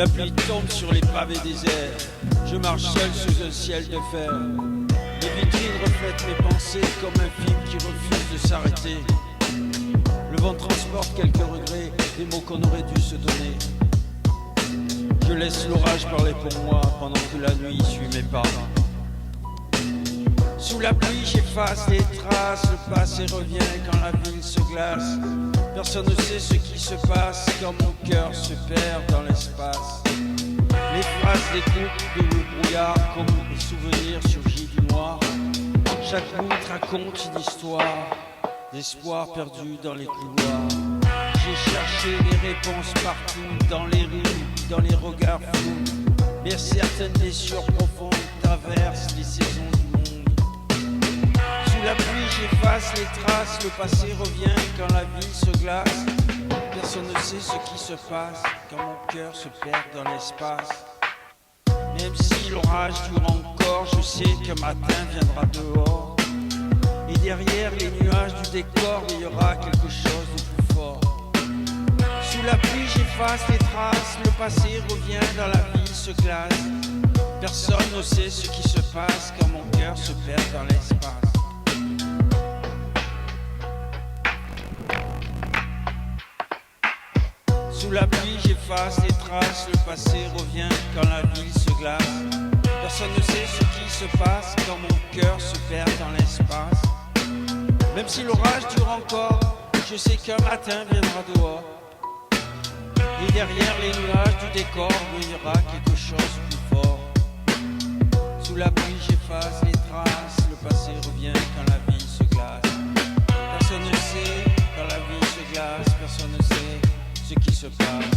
La pluie tombe sur les pavés déserts. Je marche seul sous un ciel de fer. Les vitrines reflètent mes pensées comme un film qui refuse de s'arrêter. Le vent transporte quelques regrets, des mots qu'on aurait dû se donner. Je laisse l'orage parler pour moi pendant que la nuit suit mes pas. Sous la pluie j'efface les traces, le passé revient quand la ville se glace. Personne ne sait ce qui se passe quand mon cœur se perd dans l'espace. Les phrases découpent de le brouillard comme des souvenirs surgis du noir. Chaque goutte raconte une histoire d'espoir perdu dans les couloirs. J'ai cherché les réponses partout, dans les rues, dans les regards flous. Mais certaines blessures profondes traversent les saisons du monde. Sous la pluie j'efface les traces, le passé revient quand la vie se glace. Personne ne sait ce qui se passe quand mon cœur se perd dans l'espace. Même si l'orage dure encore, je sais qu'un matin viendra dehors. Et derrière les nuages du décor, il y aura quelque chose de plus fort. Sous la pluie j'efface les traces, le passé revient dans la vie se glace. Personne ne sait ce qui se passe quand mon cœur se perd dans l'espace. Sous la pluie j'efface les traces, le passé revient quand la ville se glace. Personne ne sait ce qui se passe quand mon cœur se perd dans l'espace. Même si l'orage dure encore, je sais qu'un matin viendra dehors. Et derrière les nuages du décor, il y aura quelque chose de plus fort. Sous la pluie j'efface les traces, le passé revient quand la vie se glace. Personne ne sait quand la vie se glace, personne ne sait ce qui se passe.